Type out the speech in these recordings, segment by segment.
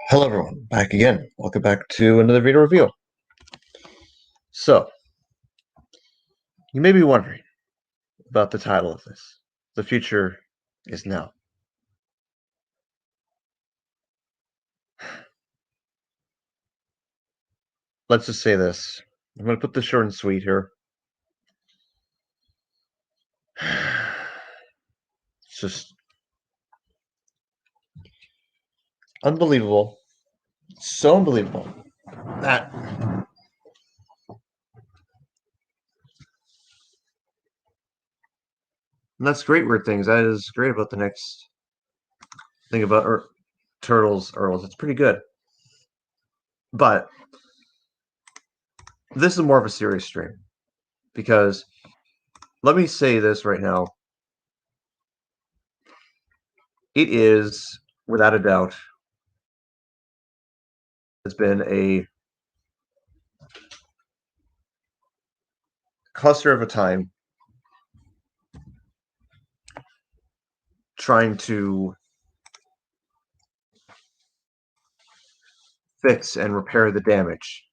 Hello everyone, back again. Welcome back to another video review. So, you may be wondering about the title of this. The future is now. Let's just say this. I'm going to put this short and sweet here. It's just unbelievable. So unbelievable that and that's great weird things. That is great about the next thing about Turtles Earls. It's pretty good. But this is more of a serious stream because let me say this right now. It is, without a doubt, has been a cluster of a time trying to fix and repair the damage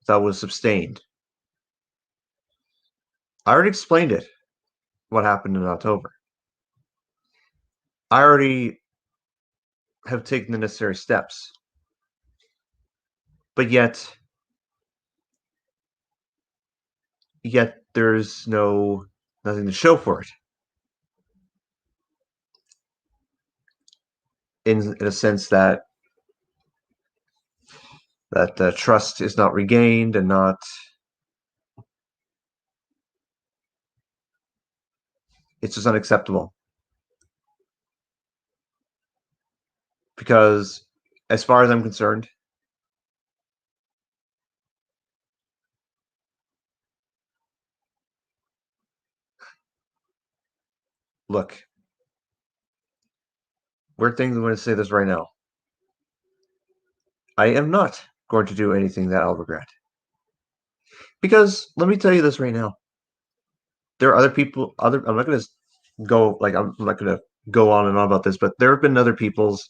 that was sustained. I already explained it, what happened in October. I already have taken the necessary steps. But yet there's nothing to show for it. In a sense that trust is not regained and not it's just unacceptable. Because as far as I'm concerned, look, weird things, I'm going to say this right now. I am not going to do anything that I'll regret. Because let me tell you this right now. There are other people, I'm not going to go, I'm not going to go on and on about this, but there have been other people's,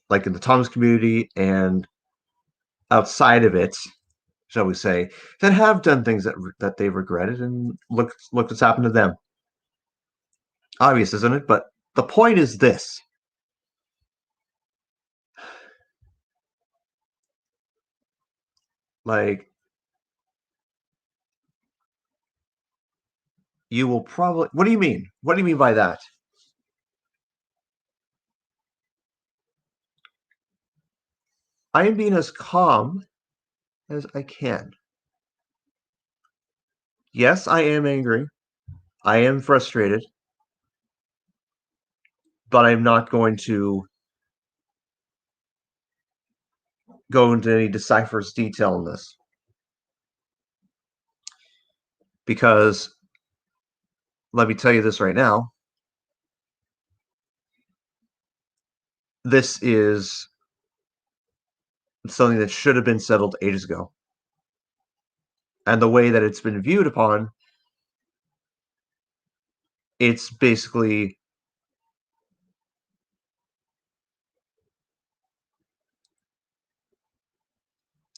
like in the Tom's community and outside of it, shall we say, that have done things that they've regretted, and look what's happened to them. Obvious, isn't it? But the point is this. Like, you will probably... What do you mean? What do you mean by that? I am being as calm as I can. Yes, I am angry. I am frustrated. But I'm not going to go into any decipher's detail in this. Because, let me tell you this right now, this is something that should have been settled ages ago. And the way that it's been viewed upon, it's basically...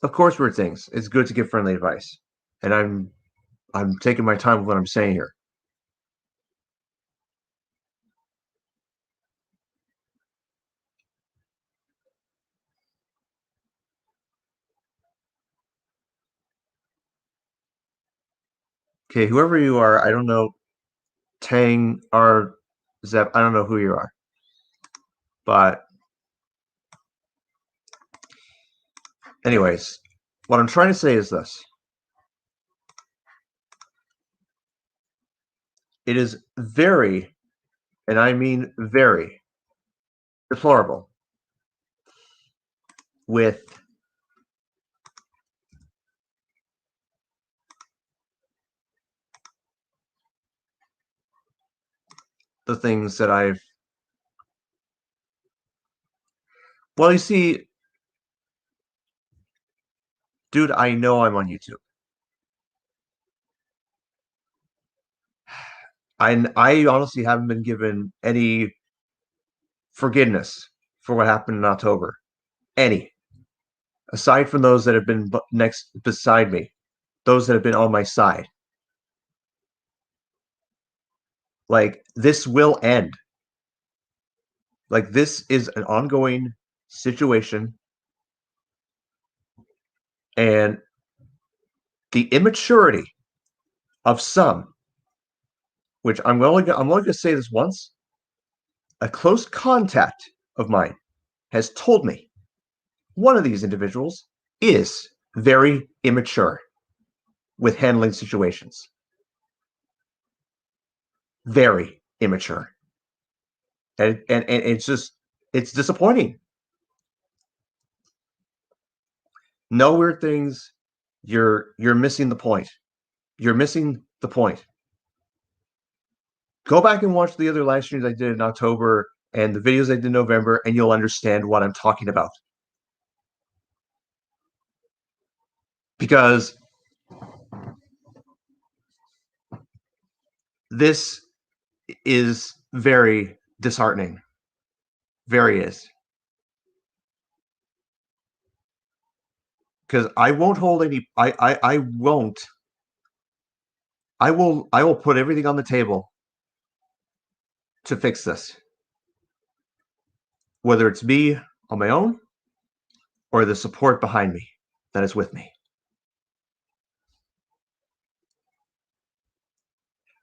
Of course, weird things. It's good to give friendly advice. And I'm taking my time with what I'm saying here. Okay, whoever you are, I don't know, Tang or Zep, I don't know who you are. But anyways, what I'm trying to say is this. It is very, and I mean very, deplorable with the things that I've... Well, you see, dude, I know I'm on YouTube. I honestly haven't been given any forgiveness for what happened in October. Any. Aside from those that have been next beside me, those that have been on my side. Like, this will end. Like, this is an ongoing situation. And the immaturity of some, which I'm only going to say this once, a close contact of mine has told me one of these individuals is very immature with handling situations. Very immature. And it's disappointing. No weird things. You're missing the point. You're missing the point. Go back and watch the other live streams I did in October and the videos I did in November, and you'll understand what I'm talking about. Because this is very disheartening. Very is. Because I won't hold any. I won't. I will put everything on the table to fix this. Whether it's me on my own or the support behind me that is with me.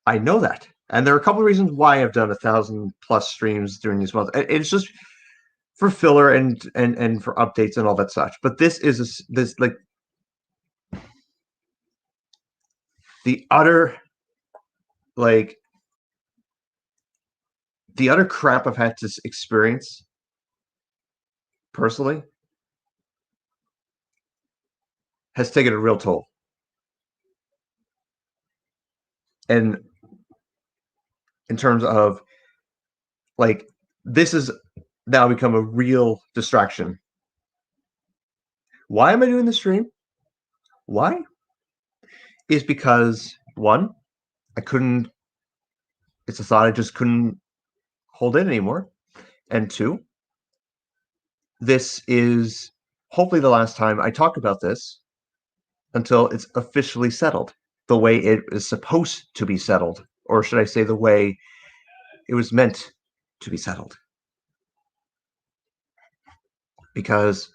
I know that. And there are a couple of reasons why I've done 1,000+ streams during these months. It's just for filler and for updates and all that such. But this is this like the utter crap I've had to experience personally has taken a real toll. And in terms of like, this has now become a real distraction. Why am I doing the stream? Why? Is because one, it's a thought I just couldn't hold in anymore. And two, this is hopefully the last time I talk about this until it's officially settled the way it is supposed to be settled, or should I say the way it was meant to be settled. Because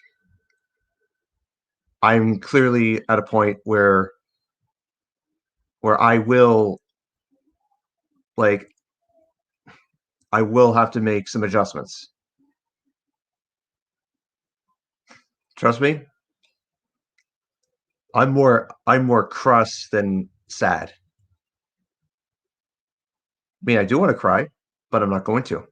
I'm clearly at a point where I will have to make some adjustments. Trust me, I'm more crushed than sad. I mean, I do want to cry, but I'm not going to.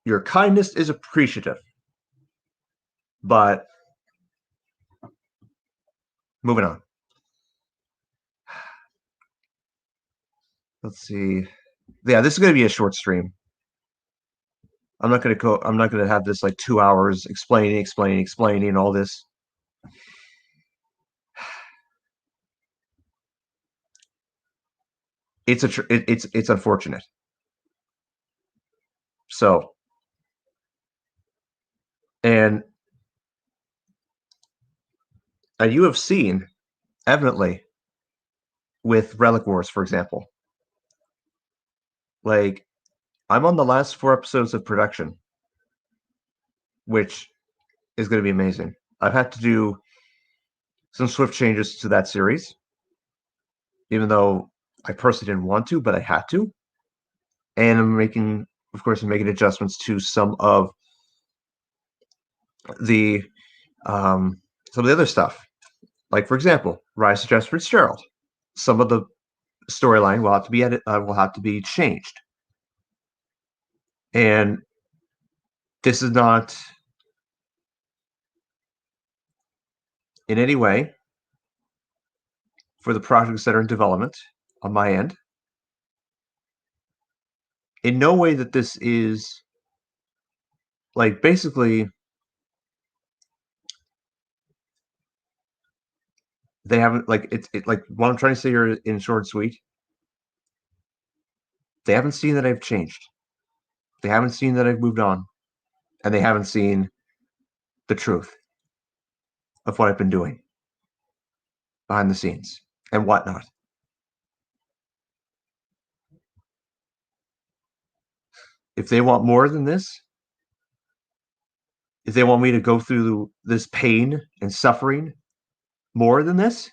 Your kindness is appreciative, but moving on. Let's see. Yeah, this is going to be a short stream. I'm not going to have this like 2 hours explaining all this. It's unfortunate. So, and you have seen, evidently, with Relic Wars, for example, like, I'm on the last 4 episodes of production, which is going to be amazing. I've had to do some swift changes to that series, even though I personally didn't want to, but I had to. And I'm making adjustments to some of the other stuff. Like, for example, Rise of Jasper Fitzgerald. Some of the storyline will have to be changed. And this is not in any way for the projects that are in development on my end. In no way that this is like, basically, They haven't like like what I'm trying to say here in short and sweet. They haven't seen that I've changed. They haven't seen that I've moved on, and they haven't seen the truth of what I've been doing behind the scenes and whatnot. If they want more than this, if they want me to go through this pain and suffering more than this,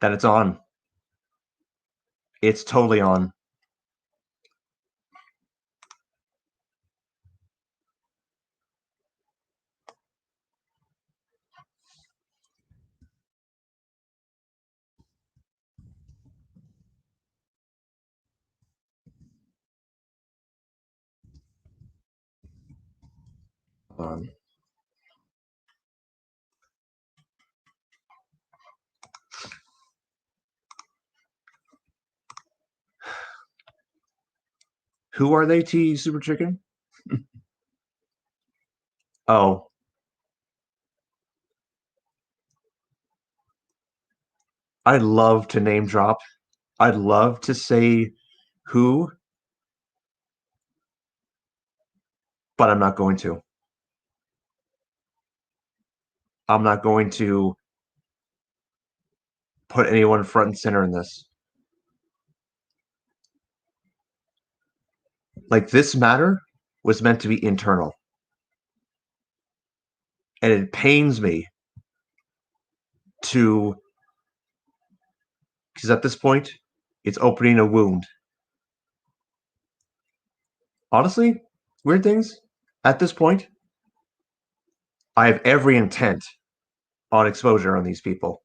then it's on. It's totally on. Um, who are they, T Super Chicken? Oh, I'd love to name drop. I'd love to say who, but I'm not going to. I'm not going to put anyone front and center in this. Like, this matter was meant to be internal. And it pains me to, because at this point, it's opening a wound. Honestly, weird things, at this point, I have every intent on exposure on these people.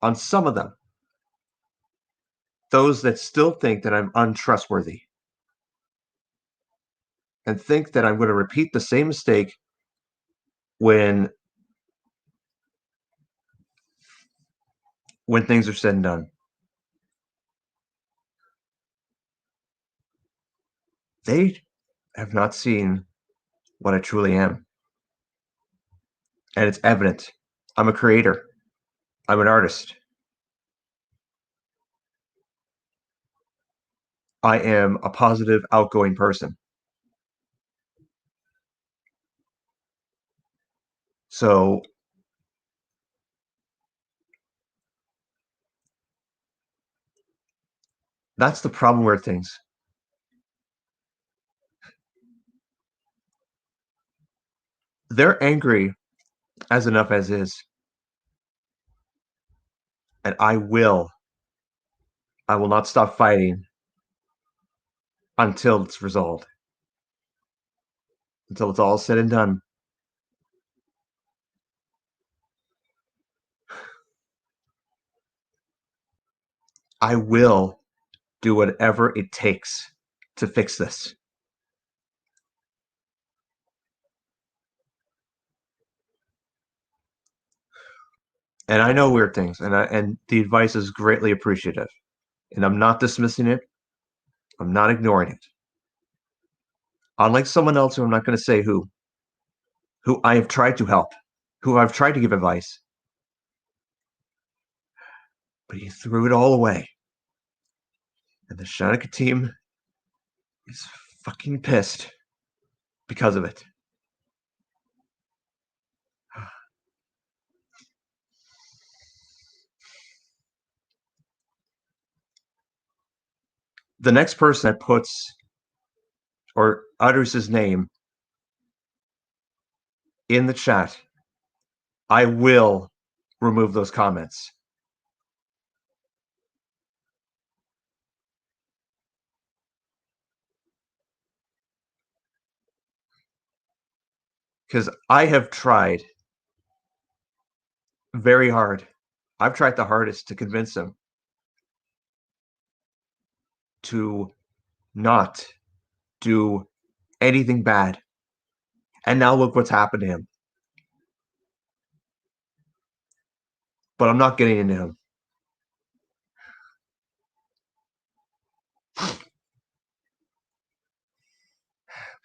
On some of them. Those that still think that I'm untrustworthy and think that I'm going to repeat the same mistake when things are said and done. They have not seen what I truly am. And it's evident. I'm a creator. I'm an artist. I am a positive, outgoing person. So that's the problem with things. They're angry as enough as is. And I will not stop fighting until it's resolved. Until it's all said and done. I will do whatever it takes to fix this. And I know weird things, and the advice is greatly appreciative. And I'm not dismissing it. I'm not ignoring it. Unlike someone else who I'm not going to say who I have tried to help, who I've tried to give advice, but he threw it all away. And the Shanika team is fucking pissed because of it. The next person that puts or utters his name in the chat, I will remove those comments. Because I have tried very hard. I've tried the hardest to convince him to not do anything bad. And now look what's happened to him. But I'm not getting into him.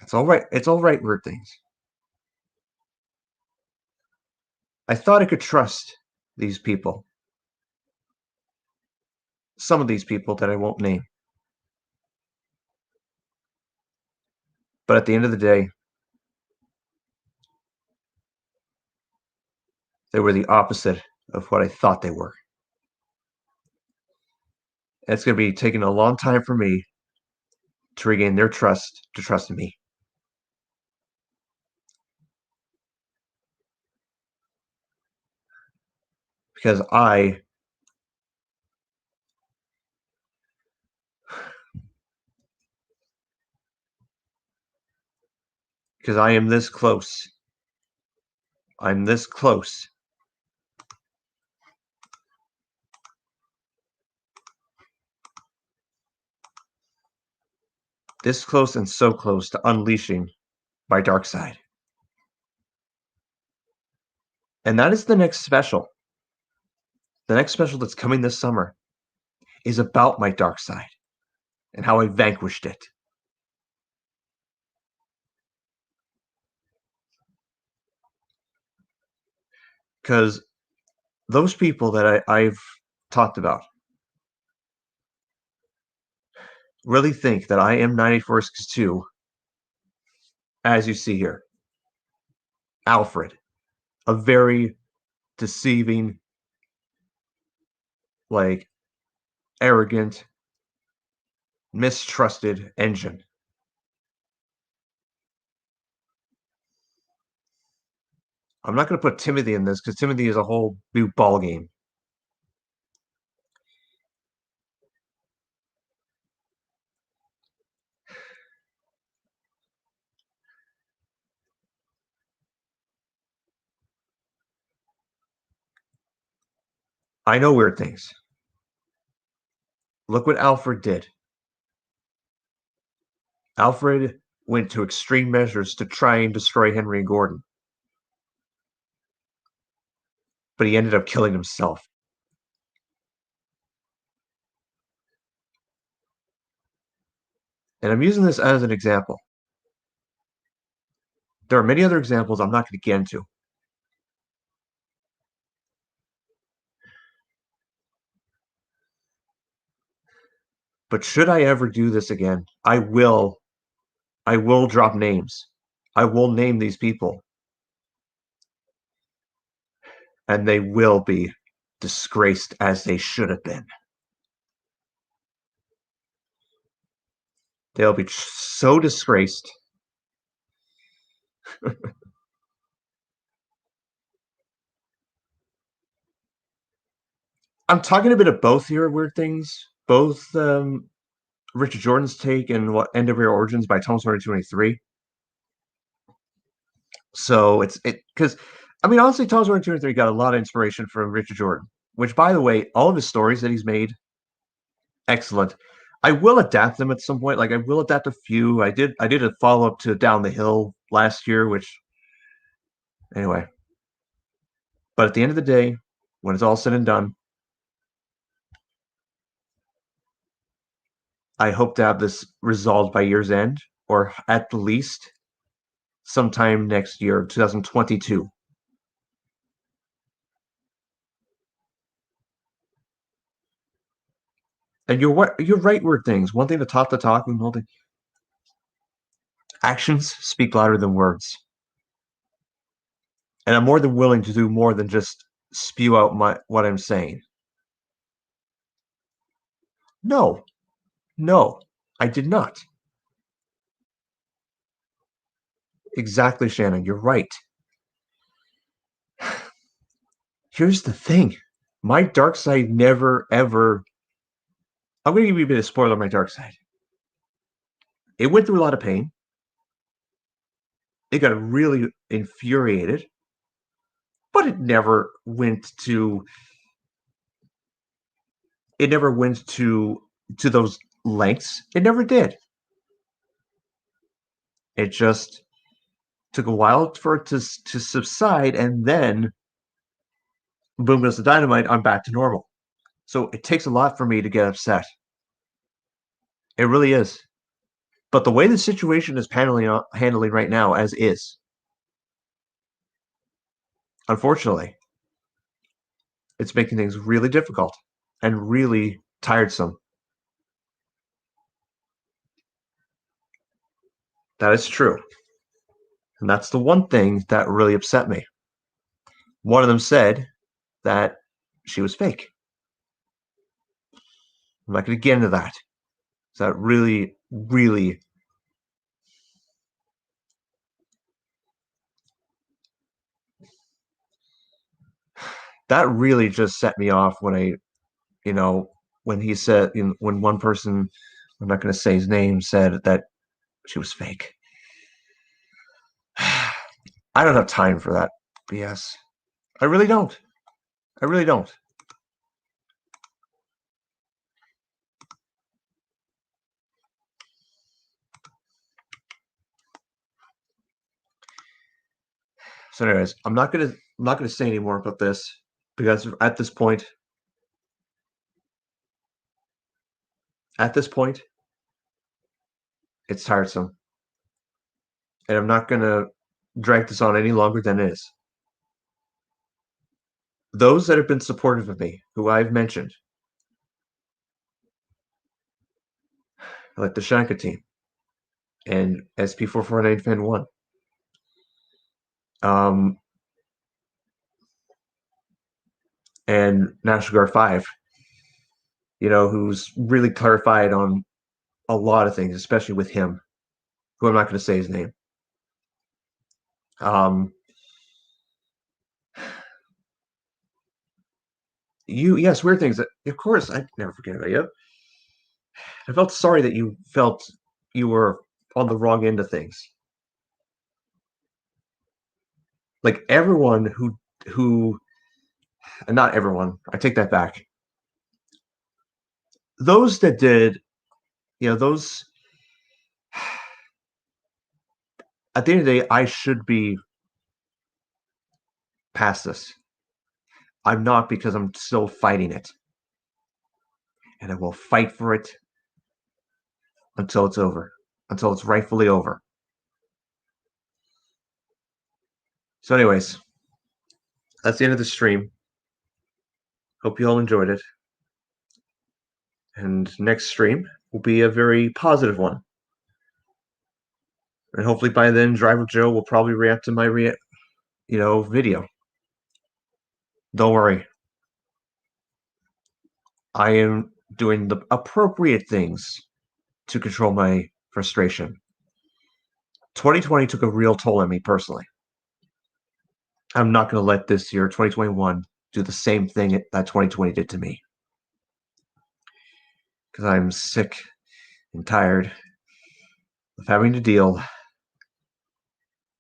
It's all right. It's all right, weird things. I thought I could trust these people. Some of these people that I won't name. But at the end of the day, they were the opposite of what I thought they were. And it's going to be taking a long time for me to regain their trust to trust in me. Because I am this close. I'm this close. This close and so close to unleashing my dark side. And that is the next special. The next special that's coming this summer is about my dark side and how I vanquished it. Because those people that I've talked about really think that I am 9462, as you see here. Alfred, a very deceiving, like, arrogant, mistrusted engine. I'm not going to put Timothy in this because Timothy is a whole new ball game. I know weird things. Look what Alfred did. Alfred went to extreme measures to try and destroy Henry and Gordon. But he ended up killing himself. And I'm using this as an example. There are many other examples I'm not going to get into. But should I ever do this again, I will drop names. I will name these people. And they will be disgraced as they should have been. They'll be so disgraced. I'm talking a bit of both here, weird things. Both Richard Jordan's take and what End of Your Origins by Thomas Warren 23. So it's because I mean honestly, Thomas Warren 23 got a lot of inspiration from Richard Jordan, which by the way, all of his stories that he's made, excellent. I will adapt them at some point. Like I will adapt a few. I did a follow up to Down the Hill last year, which anyway. But at the end of the day, when it's all said and done, I hope to have this resolved by year's end, or at the least sometime next year, 2022. And you're right, weird things. One thing to talk the talk, and one actions speak louder than words. And I'm more than willing to do more than just spew out what I'm saying. No, no, I did not. Exactly, Shannon. You're right. Here's the thing. My dark side never, ever. I'm going to give you a bit of spoiler on my dark side. It went through a lot of pain. It got really infuriated, but it never went to. It never went to those lengths. It never did. It just took a while for it to subside, and then boom goes the dynamite. I'm back to normal. So it takes a lot for me to get upset. It really is. But the way the situation is handling right now, as is, unfortunately, it's making things really difficult and really tiresome. That is true. And that's the one thing that really upset me. One of them said that she was fake. I'm not going to get into that. So that really, really, that really just set me off when you know, when he said, when one person, I'm not going to say his name, said that she was fake. I don't have time for that BS. I really don't. I really don't. So, anyways, I'm not gonna say any more about this because at this point, it's tiresome, and I'm not gonna drag this on any longer than it is. Those that have been supportive of me, who I've mentioned, like the Shanka team and SP449 Fan One, um, and National Guard 5, who's really clarified on a lot of things, especially with him, who I'm not going to say his name. Um, yes, weird things. Of course, I never forget about you. I felt sorry that you felt you were on the wrong end of things. Like everyone who, and not everyone, I take that back. Those that did, those at the end of the day, I should be past this. I'm not because I'm still fighting it. And I will fight for it until it's over, until it's rightfully over. So, anyways, that's the end of the stream. Hope you all enjoyed it. And next stream will be a very positive one. And hopefully by then, Driver Joe will probably react to my video. Don't worry. I am doing the appropriate things to control my frustration. 2020 took a real toll on me personally. I'm not going to let this year, 2021, do the same thing that 2020 did to me. Because I'm sick and tired of having to deal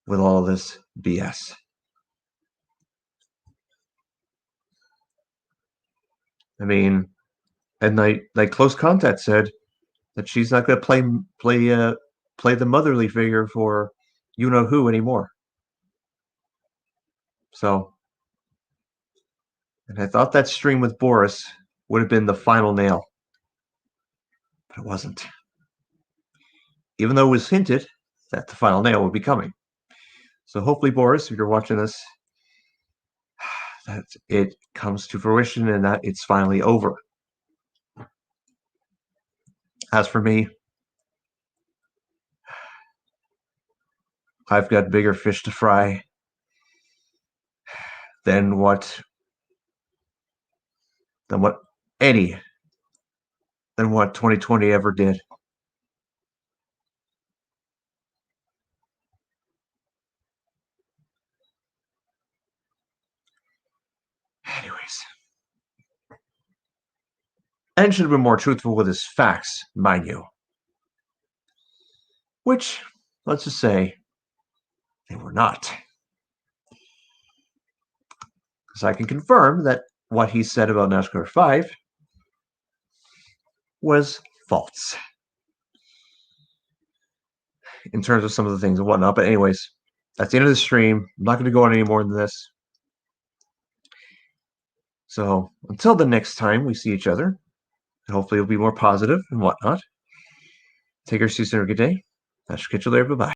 with all this BS. I mean, and like close contact said that she's not going to play the motherly figure for you know who anymore. So, and I thought that stream with Boris would have been the final nail, but it wasn't. Even though it was hinted that the final nail would be coming. So hopefully, Boris, if you're watching this, that it comes to fruition and that it's finally over. As for me, I've got bigger fish to fry than what than what any than what 2020 ever did. Anyways, and should have been more truthful with his facts, mind you. Which, let's just say, they were not. Because I can confirm that what he said about NASCAR 5 was false in terms of some of the things and whatnot. But anyways, that's the end of the stream. I'm not going to go on any more than this. So until the next time we see each other, hopefully it'll be more positive and whatnot. Take care, see you soon. Good day. I shall catch you later. Bye bye.